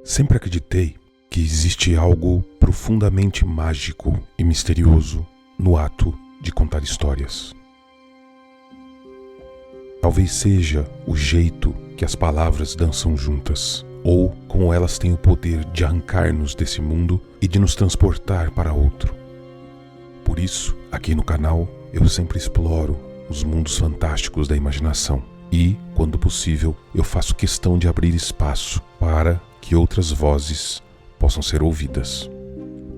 Sempre acreditei que existe algo profundamente mágico e misterioso no ato de contar histórias. Talvez seja o jeito que as palavras dançam juntas, ou como elas têm o poder de arrancar-nos desse mundo e de nos transportar para outro. Por isso, aqui no canal, eu sempre exploro os mundos fantásticos da imaginação e, quando possível, eu faço questão de abrir espaço para que outras vozes possam ser ouvidas.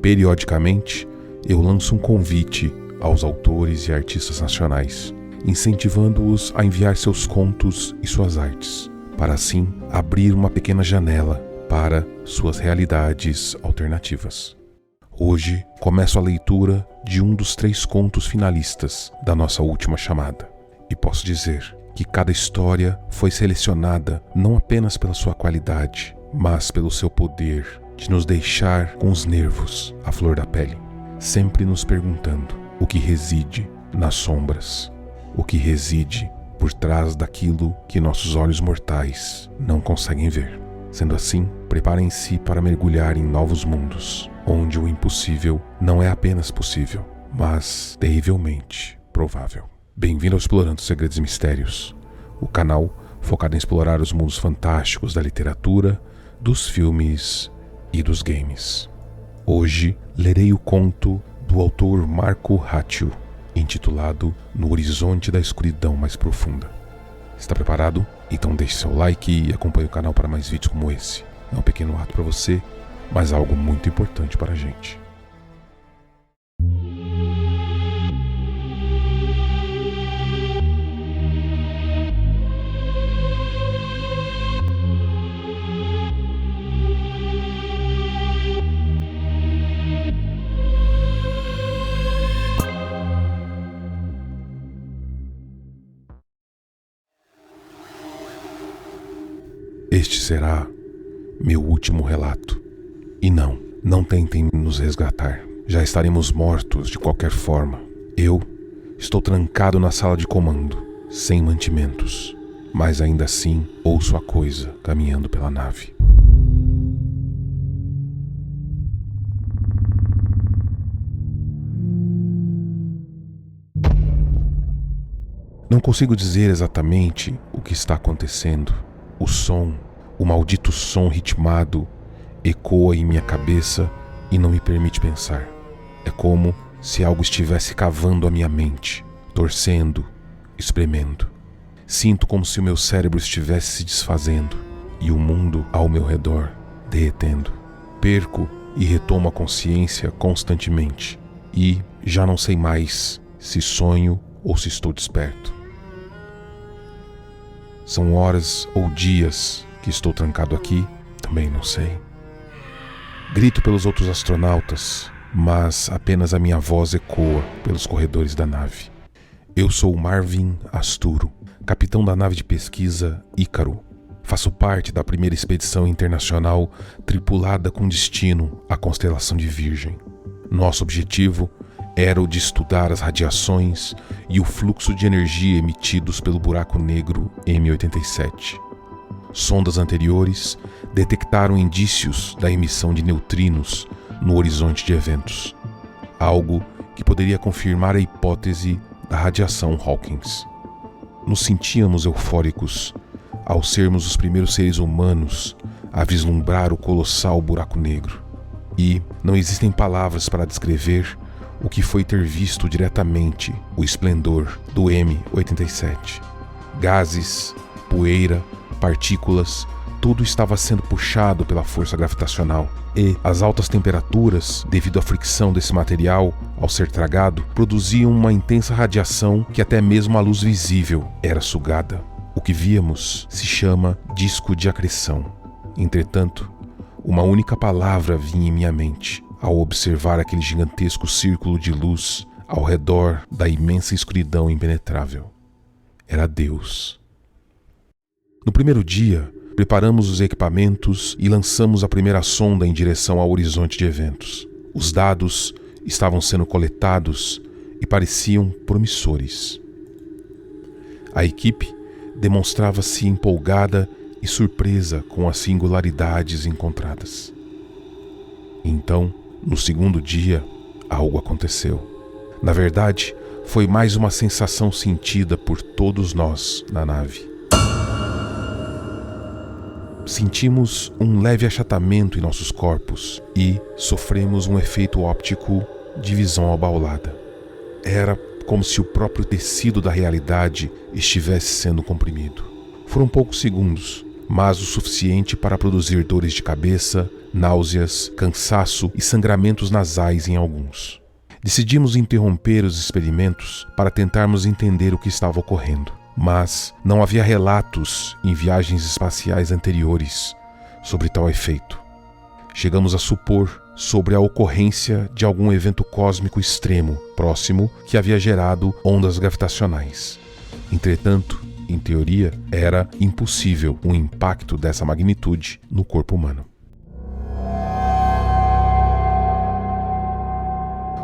Periodicamente, eu lanço um convite aos autores e artistas nacionais, incentivando-os a enviar seus contos e suas artes, para assim abrir uma pequena janela para suas realidades alternativas. Hoje começo a leitura de um dos 3 contos finalistas da nossa última chamada, e posso dizer que cada história foi selecionada não apenas pela sua qualidade, mas pelo seu poder de nos deixar com os nervos à flor da pele, sempre nos perguntando o que reside nas sombras, o que reside por trás daquilo que nossos olhos mortais não conseguem ver. Sendo assim, preparem-se para mergulhar em novos mundos, onde o impossível não é apenas possível, mas terrivelmente provável. Bem-vindo ao Explorando Segredos e Mistérios, o canal focado em explorar os mundos fantásticos da literatura, dos filmes e dos games. Hoje lerei o conto do autor Marco Hatchell, intitulado No Horizonte da Escuridão Mais Profunda. Está preparado? Então deixe seu like e acompanhe o canal para mais vídeos como esse. É um pequeno ato para você, mas algo muito importante para a gente. Este será meu último relato. E não tentem nos resgatar. Já estaremos mortos de qualquer forma. Eu estou trancado na sala de comando, sem mantimentos, mas ainda assim ouço a coisa caminhando pela nave. Não consigo dizer exatamente o que está acontecendo. O som, o maldito som ritmado, ecoa em minha cabeça e não me permite pensar. É como se algo estivesse cavando a minha mente, torcendo, espremendo. Sinto como se o meu cérebro estivesse se desfazendo e o mundo ao meu redor derretendo. Perco e retomo a consciência constantemente e já não sei mais se sonho ou se estou desperto. São horas ou dias que estou trancado aqui, também não sei. Grito pelos outros astronautas, mas apenas a minha voz ecoa pelos corredores da nave. Eu sou Marvin Asturo, capitão da nave de pesquisa Ícaro. Faço parte da primeira expedição internacional tripulada com destino à constelação de Virgem. Nosso objetivo era o de estudar as radiações e o fluxo de energia emitidos pelo buraco negro M87. Sondas anteriores detectaram indícios da emissão de neutrinos no horizonte de eventos, algo que poderia confirmar a hipótese da radiação Hawkins. Nos sentíamos eufóricos ao sermos os primeiros seres humanos a vislumbrar o colossal buraco negro. E não existem palavras para descrever o que foi ter visto diretamente o esplendor do M87. Gases, poeira, partículas, tudo estava sendo puxado pela força gravitacional. E as altas temperaturas, devido à fricção desse material ao ser tragado, produziam uma intensa radiação que até mesmo a luz visível era sugada. O que víamos se chama disco de acreção. Entretanto, uma única palavra vinha em minha mente ao observar aquele gigantesco círculo de luz ao redor da imensa escuridão impenetrável. Era Deus. No primeiro dia, preparamos os equipamentos e lançamos a primeira sonda em direção ao horizonte de eventos. Os dados estavam sendo coletados e pareciam promissores. A equipe demonstrava-se empolgada e surpresa com as singularidades encontradas. Então, no segundo dia, algo aconteceu. Na verdade, foi mais uma sensação sentida por todos nós na nave. Sentimos um leve achatamento em nossos corpos e sofremos um efeito óptico de visão abaulada. Era como se o próprio tecido da realidade estivesse sendo comprimido. Foram poucos segundos, mas o suficiente para produzir dores de cabeça, náuseas, cansaço e sangramentos nasais em alguns. Decidimos interromper os experimentos para tentarmos entender o que estava ocorrendo, mas não havia relatos em viagens espaciais anteriores sobre tal efeito. Chegamos a supor sobre a ocorrência de algum evento cósmico extremo próximo que havia gerado ondas gravitacionais. Entretanto, em teoria, era impossível um impacto dessa magnitude no corpo humano.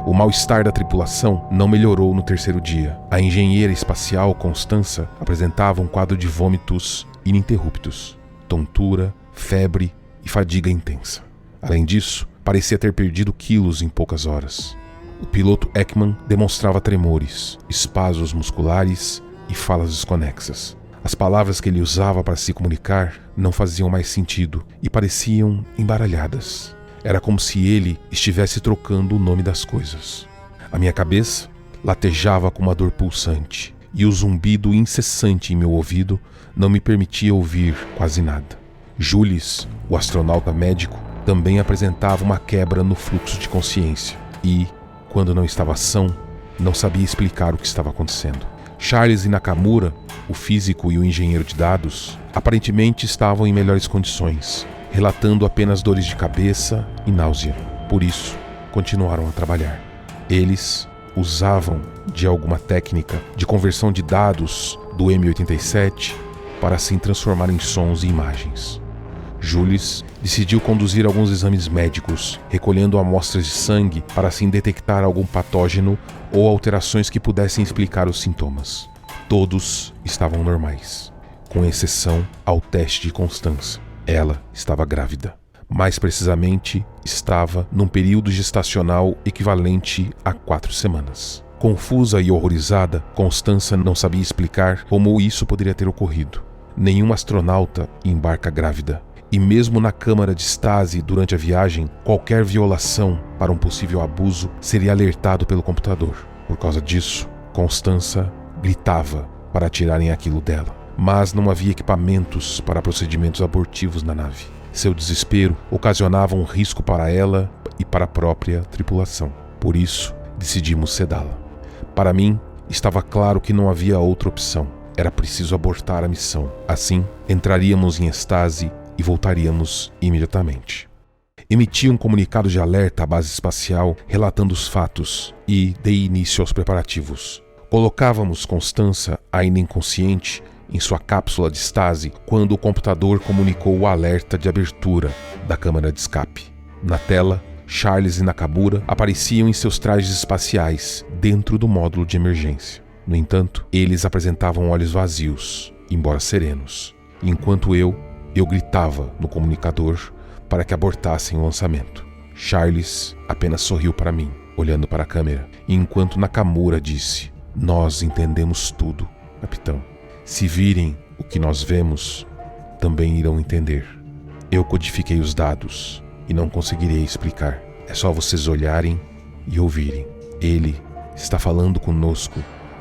O mal-estar da tripulação não melhorou no terceiro dia. A engenheira espacial Constança apresentava um quadro de vômitos ininterruptos, tontura, febre e fadiga intensa. Além disso, parecia ter perdido quilos em poucas horas. O piloto Ekman demonstrava tremores, espasmos musculares e falas desconexas. As palavras que ele usava para se comunicar não faziam mais sentido e pareciam embaralhadas. Era como se ele estivesse trocando o nome das coisas. A minha cabeça latejava com uma dor pulsante e o zumbido incessante em meu ouvido não me permitia ouvir quase nada. Jules, o astronauta médico, também apresentava uma quebra no fluxo de consciência e, quando não estava são, não sabia explicar o que estava acontecendo. Charles e Nakamura, o físico e o engenheiro de dados, aparentemente estavam em melhores condições, relatando apenas dores de cabeça e náusea. Por isso, continuaram a trabalhar. Eles usavam de alguma técnica de conversão de dados do M87 para assim transformar em sons e imagens. Jules decidiu conduzir alguns exames médicos, recolhendo amostras de sangue para assim detectar algum patógeno ou alterações que pudessem explicar os sintomas. Todos estavam normais, com exceção ao teste de Constança. Ela estava grávida. Mais precisamente, estava num período gestacional equivalente a 4 semanas. Confusa e horrorizada, Constança não sabia explicar como isso poderia ter ocorrido. Nenhum astronauta embarca grávida. E mesmo na câmara de estase durante a viagem, qualquer violação para um possível abuso seria alertado pelo computador. Por causa disso, Constança gritava para tirarem aquilo dela. Mas não havia equipamentos para procedimentos abortivos na nave. Seu desespero ocasionava um risco para ela e para a própria tripulação. Por isso, decidimos sedá-la. Para mim, estava claro que não havia outra opção. Era preciso abortar a missão. Assim, entraríamos em estase e voltaríamos imediatamente. Emiti um comunicado de alerta à base espacial relatando os fatos e dei início aos preparativos. Colocávamos Constança, ainda inconsciente, em sua cápsula de estase quando o computador comunicou o alerta de abertura da câmara de escape. Na tela, Charles e Nakamura apareciam em seus trajes espaciais dentro do módulo de emergência. No entanto, eles apresentavam olhos vazios, embora serenos, enquanto eu gritava no comunicador para que abortassem o lançamento. Charles apenas sorriu para mim, olhando para a câmera, enquanto Nakamura disse: "Nós entendemos tudo, capitão. Se virem o que nós vemos, também irão entender. Eu codifiquei os dados e não conseguirei explicar. É só vocês olharem e ouvirem. Ele está falando conosco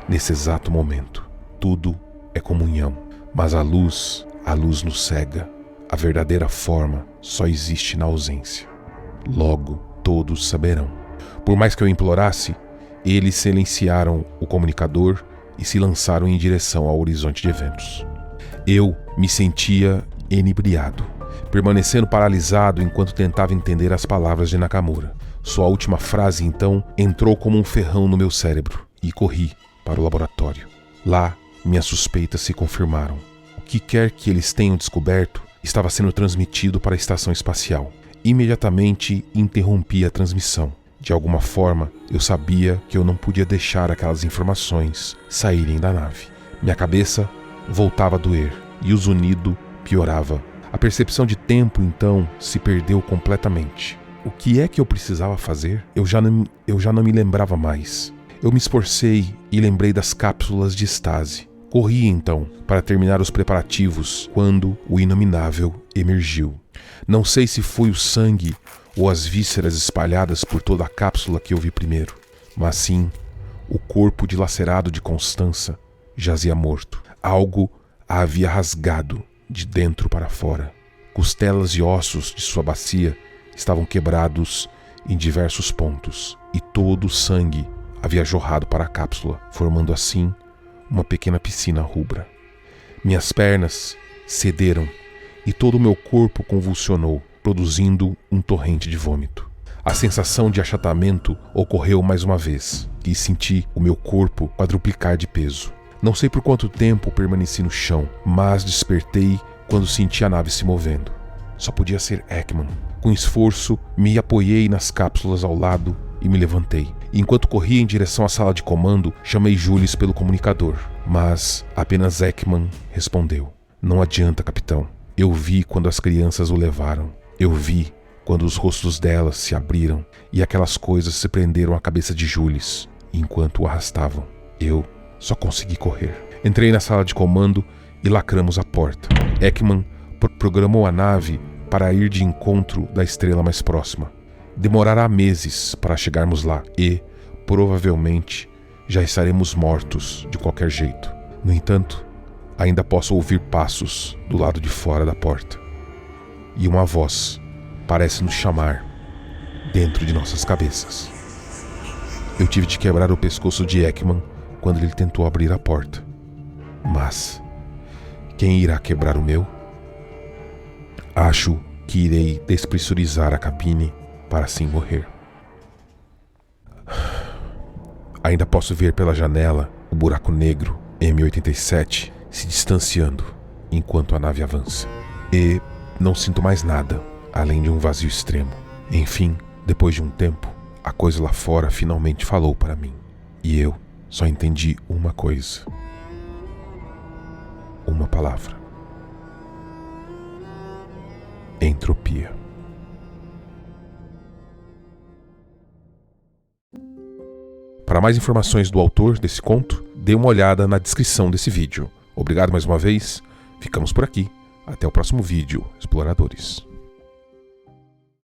nesse exato momento. Tudo é comunhão, mas a luz nos cega. A verdadeira forma só existe na ausência. Logo, todos saberão." Por mais que eu implorasse, eles silenciaram o comunicador e se lançaram em direção ao horizonte de eventos. Eu me sentia enebriado, permanecendo paralisado enquanto tentava entender as palavras de Nakamura. Sua última frase, então, entrou como um ferrão no meu cérebro e corri para o laboratório. Lá, minhas suspeitas se confirmaram. O que quer que eles tenham descoberto estava sendo transmitido para a estação espacial. Imediatamente interrompi a transmissão. De alguma forma, eu sabia que eu não podia deixar aquelas informações saírem da nave. Minha cabeça voltava a doer e o zunido piorava. A percepção de tempo, então, se perdeu completamente. O que é que eu precisava fazer? Eu já não me lembrava mais. Eu me esforcei e lembrei das cápsulas de estase. Corri, então, para terminar os preparativos quando o inominável emergiu. Não sei se foi o sangue ou as vísceras espalhadas por toda a cápsula que eu vi primeiro, mas sim o corpo dilacerado de Constança jazia morto. Algo a havia rasgado de dentro para fora. Costelas e ossos de sua bacia estavam quebrados em diversos pontos, e todo o sangue havia jorrado para a cápsula, formando assim uma pequena piscina rubra. Minhas pernas cederam e todo o meu corpo convulsionou, produzindo um torrente de vômito. A sensação de achatamento ocorreu mais uma vez e senti o meu corpo quadruplicar de peso. Não sei por quanto tempo permaneci no chão, mas despertei quando senti a nave se movendo. Só podia ser Ekman. Com esforço, me apoiei nas cápsulas ao lado e me levantei. Enquanto corria em direção à sala de comando, chamei Jules pelo comunicador, mas apenas Ekman respondeu. Não adianta, capitão. Eu vi quando as crianças o levaram. Eu vi quando os rostos delas se abriram e aquelas coisas se prenderam à cabeça de Jules enquanto o arrastavam. Eu só consegui correr. Entrei na sala de comando e lacramos a porta. Ekman programou a nave para ir de encontro da estrela mais próxima. Demorará meses para chegarmos lá e, provavelmente, já estaremos mortos de qualquer jeito. No entanto, ainda posso ouvir passos do lado de fora da porta. E uma voz parece nos chamar dentro de nossas cabeças. Eu tive de quebrar o pescoço de Ekman quando ele tentou abrir a porta. Mas quem irá quebrar o meu? Acho que irei despressurizar a cabine para assim morrer. Ainda posso ver pela janela o buraco negro M87 se distanciando enquanto a nave avança. E não sinto mais nada além de um vazio extremo. Enfim, depois de um tempo, a coisa lá fora finalmente falou para mim. E eu só entendi uma coisa. Uma palavra. Entropia. Para mais informações do autor desse conto, dê uma olhada na descrição desse vídeo. Obrigado mais uma vez, ficamos por aqui. Até o próximo vídeo, exploradores.